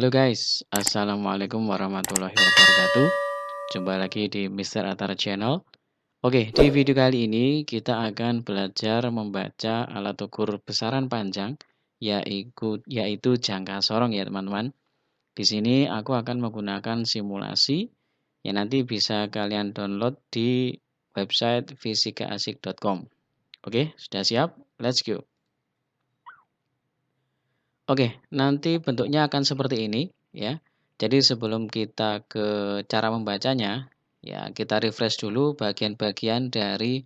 Halo guys, Assalamualaikum warahmatullahi wabarakatuh. Jumpa lagi di Mister Atara Channel. Oke, di video kali ini kita akan belajar membaca alat ukur besaran panjang, yaitu jangka sorong ya teman-teman. Di sini aku akan menggunakan simulasi yang nanti bisa kalian download di website fisikaasik.com. Oke, sudah siap? Let's go. Oke, nanti bentuknya akan seperti ini ya. Jadi sebelum kita ke cara membacanya, ya kita refresh dulu bagian-bagian dari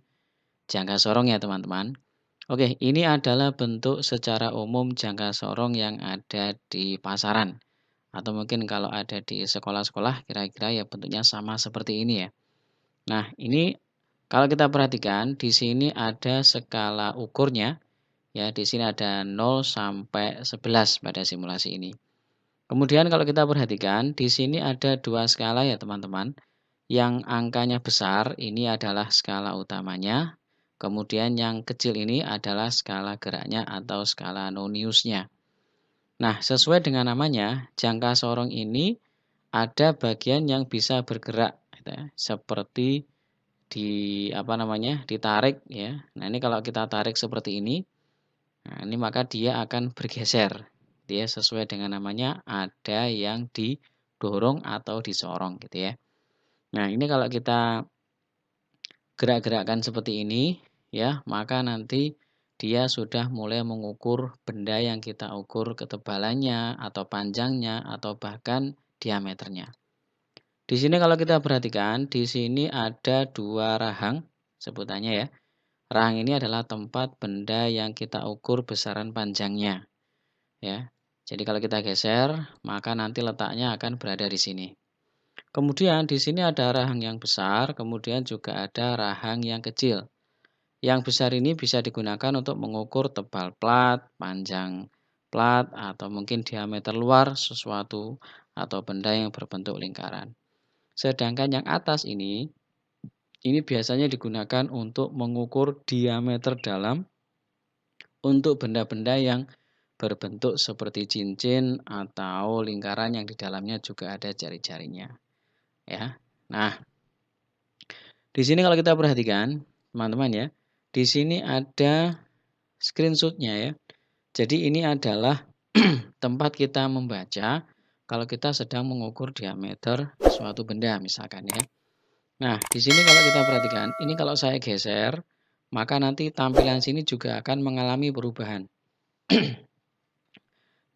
jangka sorong ya teman-teman. Oke, ini adalah bentuk secara umum jangka sorong yang ada di pasaran. Atau mungkin kalau ada di sekolah-sekolah kira-kira ya bentuknya sama seperti ini ya. Nah, ini kalau kita perhatikan di sini ada skala ukurnya. Ya, di sini ada 0 sampai 11 pada simulasi ini. Kemudian kalau kita perhatikan, di sini ada dua skala ya teman-teman. Yang angkanya besar ini adalah skala utamanya. Kemudian yang kecil ini adalah skala geraknya atau skala noniusnya. Nah, sesuai dengan namanya, jangka sorong ini ada bagian yang bisa bergerak, gitu ya, seperti ditarik ya. Nah, ini kalau kita tarik seperti ini, nah, ini maka dia akan bergeser. Dia sesuai dengan namanya ada yang didorong atau disorong gitu ya. Nah, ini kalau kita gerak-gerakkan seperti ini ya, maka nanti dia sudah mulai mengukur benda yang kita ukur ketebalannya atau panjangnya atau bahkan diameternya. Di sini kalau kita perhatikan, di sini ada dua rahang sebutannya ya. Rahang ini adalah tempat benda yang kita ukur besaran panjangnya. Ya. Jadi kalau kita geser, maka nanti letaknya akan berada di sini. Kemudian di sini ada rahang yang besar, kemudian juga ada rahang yang kecil. Yang besar ini bisa digunakan untuk mengukur tebal plat, panjang plat, atau mungkin diameter luar sesuatu atau benda yang berbentuk lingkaran. Sedangkan yang atas ini biasanya digunakan untuk mengukur diameter dalam untuk benda-benda yang berbentuk seperti cincin atau lingkaran yang di dalamnya juga ada jari-jarinya ya. Nah, di sini kalau kita perhatikan teman-teman ya, di sini ada screenshotnya ya. Jadi ini adalah tempat kita membaca kalau kita sedang mengukur diameter suatu benda misalkan ya. Nah, di sini kalau kita perhatikan, ini kalau saya geser, maka nanti tampilan sini juga akan mengalami perubahan.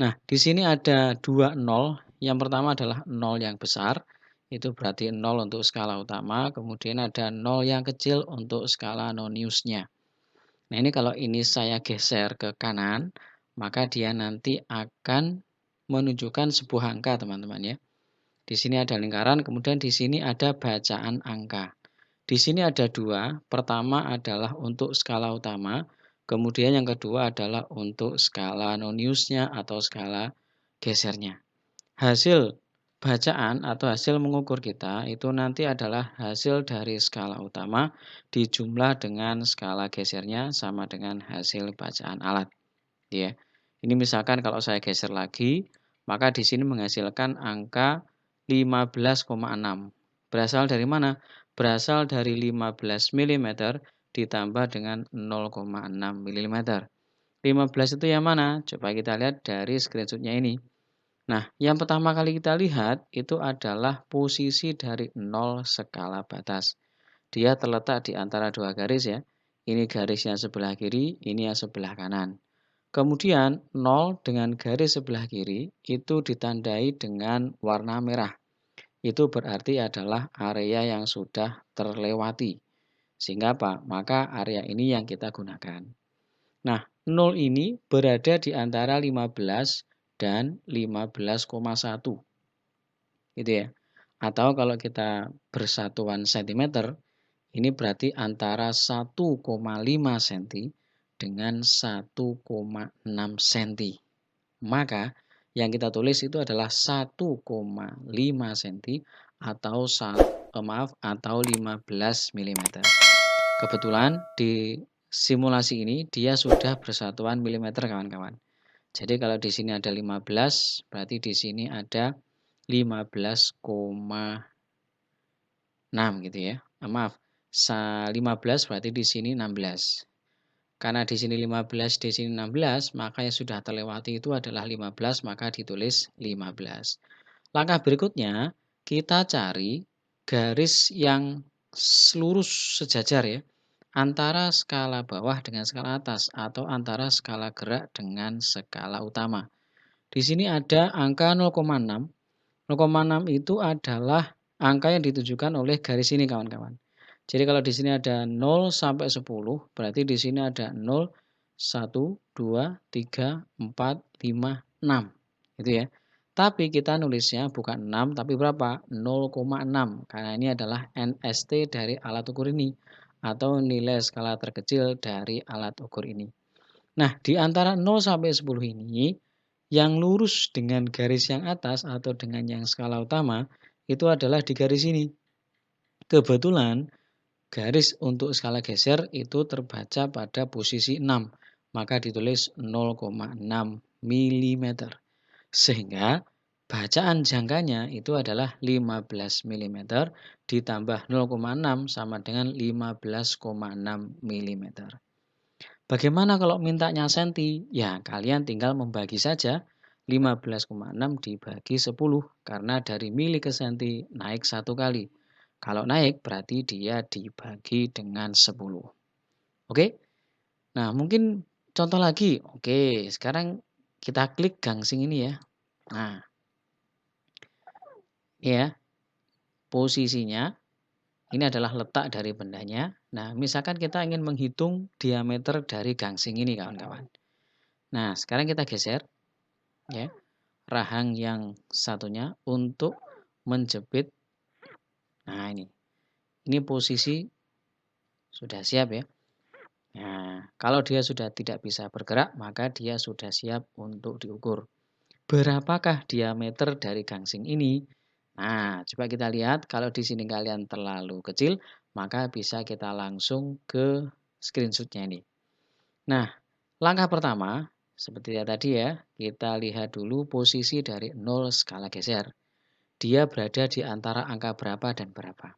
Nah, di sini ada dua nol. Yang pertama adalah nol yang besar, itu berarti nol untuk skala utama, kemudian ada nol yang kecil untuk skala noniusnya. Nah, ini kalau ini saya geser ke kanan, maka dia nanti akan menunjukkan sebuah angka, teman-teman ya. Di sini ada lingkaran, kemudian di sini ada bacaan angka. Di sini ada dua, pertama adalah untuk skala utama, kemudian yang kedua adalah untuk skala noniusnya atau skala gesernya. Hasil bacaan atau hasil mengukur kita itu nanti adalah hasil dari skala utama dijumlah dengan skala gesernya sama dengan hasil bacaan alat. Ya. Ini misalkan kalau saya geser lagi, maka di sini menghasilkan angka 15,6. Berasal dari mana? Berasal dari 15 mm ditambah dengan 0,6 mm. 15 itu yang mana? Coba kita lihat dari screenshotnya ini. Nah, yang pertama kali kita lihat itu adalah posisi dari 0 skala batas. Dia terletak di antara dua garis ya. Ini garisnya sebelah kiri, ini yang sebelah kanan. Kemudian 0 dengan garis sebelah kiri itu ditandai dengan warna merah. Itu berarti adalah area yang sudah terlewati. Sehingga apa? Maka area ini yang kita gunakan. Nah, 0 ini berada di antara 15 dan 15,1. Gitu ya. Atau kalau kita bersatuan cm, ini berarti antara 1,5 cm dengan 1,6 cm. Maka yang kita tulis itu adalah 1,5 cm atau 15 mm. Kebetulan di simulasi ini dia sudah bersatuan milimeter kawan-kawan. Jadi kalau di sini ada 15, berarti di sini ada 15,6 gitu ya. Maaf, 15 berarti di sini 16. Karena di sini 15, di sini 16, maka yang sudah terlewati itu adalah 15, maka ditulis 15. Langkah berikutnya, kita cari garis yang lurus sejajar ya, antara skala bawah dengan skala atas atau antara skala gerak dengan skala utama. Di sini ada angka 0,6. 0,6 itu adalah angka yang ditujukan oleh garis ini kawan-kawan. Jadi kalau di sini ada 0 sampai 10, berarti di sini ada 0, 1, 2, 3, 4, 5, 6. Gitu ya. Tapi kita nulisnya bukan 6 tapi berapa? 0,6 karena ini adalah NST dari alat ukur ini atau nilai skala terkecil dari alat ukur ini. Nah, di antara 0 sampai 10 ini yang lurus dengan garis yang atas atau dengan yang skala utama itu adalah di garis ini. Kebetulan garis untuk skala geser itu terbaca pada posisi 6, maka ditulis 0,6 mm. Sehingga bacaan jangkanya itu adalah 15 mm ditambah 0,6 sama dengan 15,6 mm. Bagaimana kalau mintanya senti? Ya, kalian tinggal membagi saja 15,6 dibagi 10 karena dari mili ke senti naik 1 kali. Kalau naik berarti dia dibagi dengan 10. Oke? Nah, mungkin contoh lagi. Oke, sekarang kita klik gangsing ini ya. Nah, ya, posisinya ini adalah letak dari bendanya. Nah, misalkan kita ingin menghitung diameter dari gangsing ini kawan-kawan. Nah, sekarang kita geser ya rahang yang satunya untuk menjepit. Nah, ini posisi sudah siap ya. Nah, kalau dia sudah tidak bisa bergerak, maka dia sudah siap untuk diukur. Berapakah diameter dari gangsing ini? Nah, coba kita lihat. Kalau di sini kalian terlalu kecil, maka bisa kita langsung ke screenshotnya ini. Nah, langkah pertama, seperti tadi ya, kita lihat dulu posisi dari 0 skala geser. Dia berada di antara angka berapa dan berapa.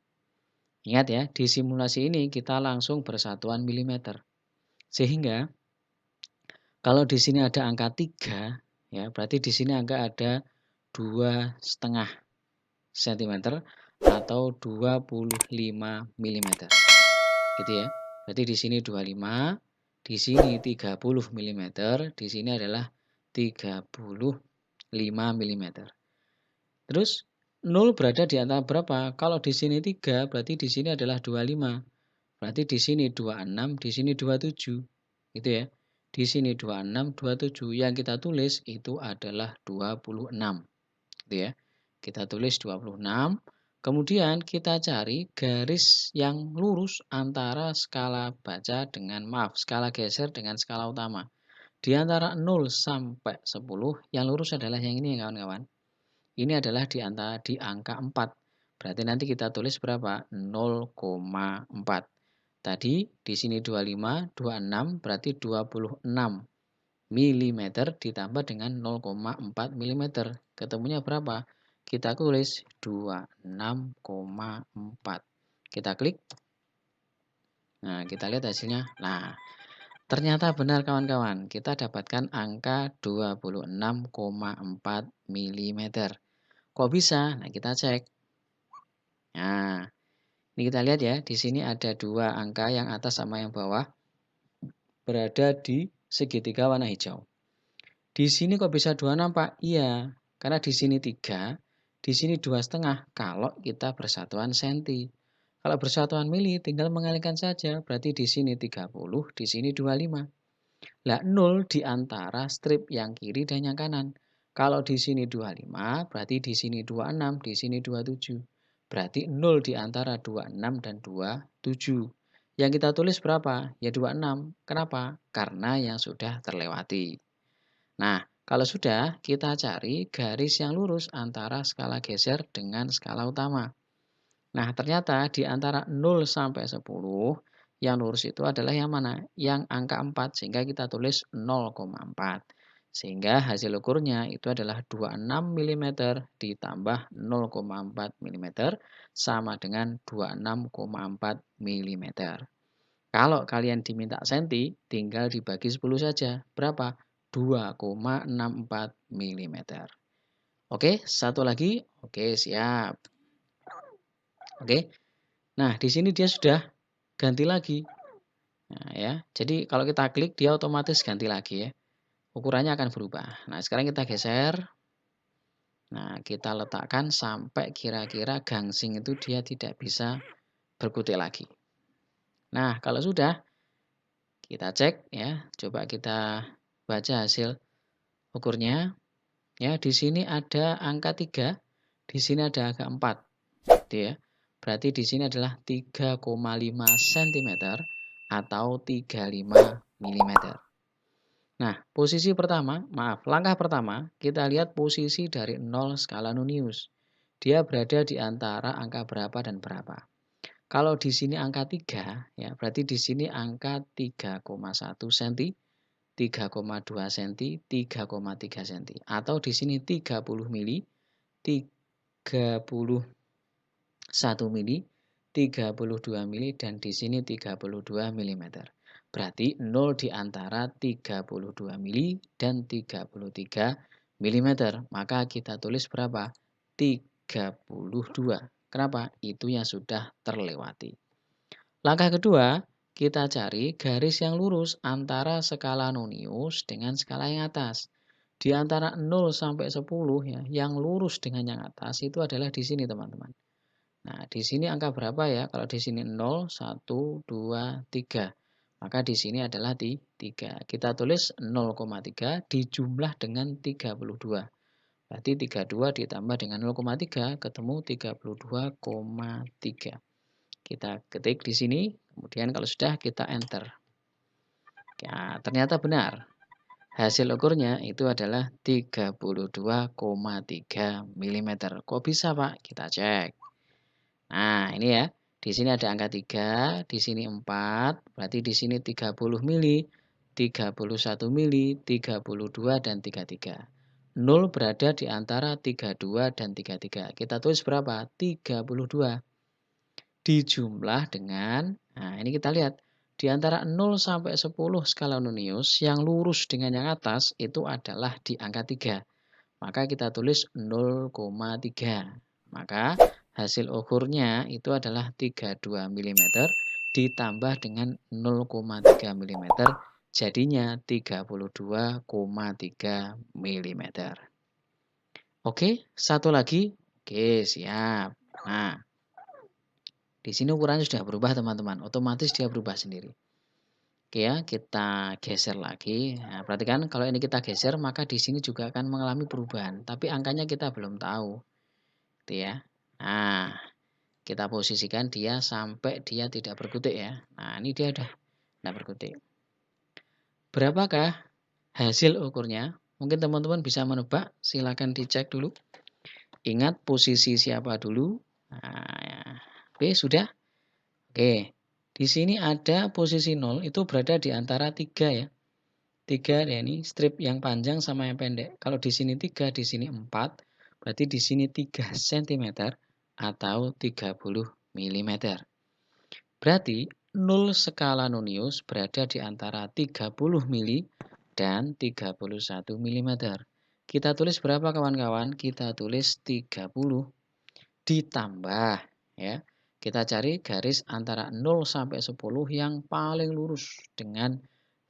Ingat ya, di simulasi ini kita langsung bersatuan milimeter. Sehingga kalau di sini ada angka 3, ya berarti di sini angka ada 2,5 cm atau 25 mm. Gitu ya. Berarti di sini 25, di sini 30 mm, di sini adalah 35 mm. Terus 0 berada di antara berapa? Kalau di sini 3, berarti di sini adalah 25. Berarti di sini 26, di sini 27. Gitu ya. Di sini 26, 27. Yang kita tulis itu adalah 26. Gitu ya. Kita tulis 26. Kemudian kita cari garis yang lurus antara skala baca dengan skala geser dengan skala utama. Di antara 0 sampai 10, yang lurus adalah yang ini kawan-kawan. Ini adalah di angka 4. Berarti nanti kita tulis berapa? 0,4. Tadi di sini 25, 26 berarti 26 mm ditambah dengan 0,4 mm. Ketemunya berapa? Kita tulis 26,4. Kita klik. Nah, kita lihat hasilnya. Nah, ternyata benar kawan-kawan. Kita dapatkan angka 26,4 mm. Kok bisa? Nah, kita cek. Nah, ini kita lihat ya, di sini ada dua angka yang atas sama yang bawah berada di segitiga warna hijau. Di sini kok bisa 26, Pak? Iya, karena di sini 3, di sini 2,5 kalau kita bersatuan senti. Kalau bersatuan mili tinggal mengalihkan saja, berarti di sini 30, di sini 25. Lah 0 di antara strip yang kiri dan yang kanan. Kalau di sini 25, berarti di sini 26, di sini 27. Berarti 0 di antara 26 dan 27. Yang kita tulis berapa? Ya 26. Kenapa? Karena yang sudah terlewati. Nah, kalau sudah, kita cari garis yang lurus antara skala geser dengan skala utama. Nah, ternyata di antara 0 sampai 10, yang lurus itu adalah yang mana? Yang angka 4, sehingga kita tulis 0,4. Sehingga hasil ukurnya itu adalah 26 mm ditambah 0,4 mm sama dengan 26,4 mm. Kalau kalian diminta senti, tinggal dibagi 10 saja. Berapa? 2,64 mm. Oke, satu lagi. Oke, siap. Oke. Nah, di sini dia sudah ganti lagi. Nah, ya. Jadi kalau kita klik dia otomatis ganti lagi ya. Ukurannya akan berubah. Nah, sekarang kita geser. Nah, kita letakkan sampai kira-kira gangsing itu dia tidak bisa berkutik lagi. Nah, kalau sudah, kita cek ya. Coba kita baca hasil ukurnya. Ya, di sini ada angka 3, di sini ada angka 4. Gitu ya. Berarti di sini adalah 3,5 cm atau 35 mm. Nah, posisi pertama, langkah pertama, kita lihat posisi dari 0 skala Nonius. Dia berada di antara angka berapa dan berapa. Kalau di sini angka 3, ya, berarti di sini angka 3,1 cm, 3,2 cm, 3,3 cm. Atau di sini 30 mili, 31 mili, 32 mili, dan di sini 32 mm. Berarti 0 di antara 32 mili dan 33 mm. Maka kita tulis berapa? 32. Kenapa? Itu yang sudah terlewati. Langkah kedua, kita cari garis yang lurus antara skala Nonius dengan skala yang atas. Di antara 0 sampai 10 ya, yang lurus dengan yang atas itu adalah di sini teman-teman. Nah, di sini angka berapa ya? Kalau di sini 0, 1, 2, 3. Maka di sini adalah di 3. Kita tulis 0,3 dijumlah dengan 32. Berarti 32 ditambah dengan 0,3 ketemu 32,3. Kita ketik di sini, kemudian kalau sudah kita enter. Ya, ternyata benar. Hasil ukurnya itu adalah 32,3 mm. Kok bisa, Pak? Kita cek. Nah, ini ya. Di sini ada angka 3, di sini 4, berarti di sini 30 mili, 31 mili, 32 dan 33. 0 berada di antara 32 dan 33. Kita tulis berapa? 32. Dijumlah dengan, nah ini kita lihat, di antara 0 sampai 10 skala Nonius, yang lurus dengan yang atas itu adalah di angka 3. Maka kita tulis 0,3. Maka hasil ukurnya itu adalah 32 mm ditambah dengan 0,3 mm. Jadinya 32,3 mm. Oke, satu lagi. Oke, siap. Nah, di sini ukurannya sudah berubah teman-teman. Otomatis dia berubah sendiri. Oke ya, kita geser lagi. Nah, perhatikan kalau ini kita geser maka di sini juga akan mengalami perubahan. Tapi angkanya kita belum tahu. Gitu ya. Nah, kita posisikan dia sampai dia tidak berkutik ya. Nah, ini dia udah tidak berkutik. Berapakah hasil ukurnya? Mungkin teman-teman bisa menebak. Silakan dicek dulu. Ingat posisi siapa dulu. Nah, ya. Oke, sudah. Oke. Di sini ada posisi 0 itu berada di antara 3 ya. 3 ya ini strip yang panjang sama yang pendek. Kalau di sini 3, di sini 4, berarti di sini 3 cm atau 30 mm. Berarti 0 skala Nonius berada di antara 30 mili dan 31 mm. Kita tulis berapa kawan-kawan? Kita tulis 30 ditambah ya. Kita cari garis antara 0 sampai 10 yang paling lurus dengan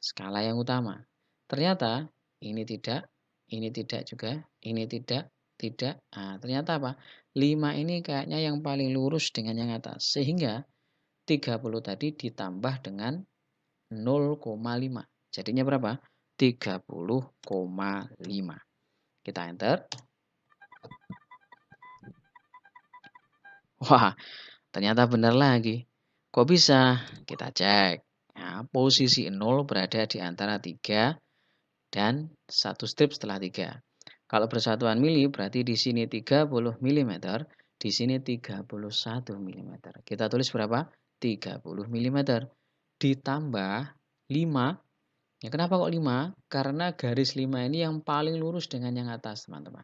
skala yang utama. Ternyata ini tidak juga, ini tidak. Nah, ternyata apa? 5 ini kayaknya yang paling lurus dengan yang atas. Sehingga 30 tadi ditambah dengan 0,5. Jadinya berapa? 30,5. Kita enter. Wah, ternyata benar lagi. Kok bisa? Kita cek. Nah, posisi 0 berada di antara 3 dan 1 strip setelah 3. Kalau bersatuan mili berarti di sini 30 mm, di sini 31 mm. Kita tulis berapa? 30 mm. Ditambah 5 Ya, kenapa kok 5? Karena garis 5 ini yang paling lurus dengan yang atas, teman-teman.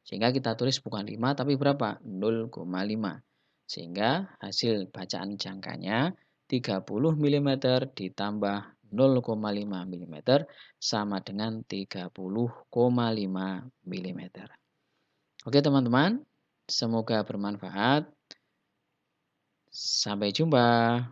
Sehingga kita tulis bukan 5 tapi berapa? 0,5. Sehingga hasil bacaan jangkanya 30 mm ditambah 0,5 mm sama dengan 30,5 mm. Oke teman-teman, semoga bermanfaat. Sampai jumpa.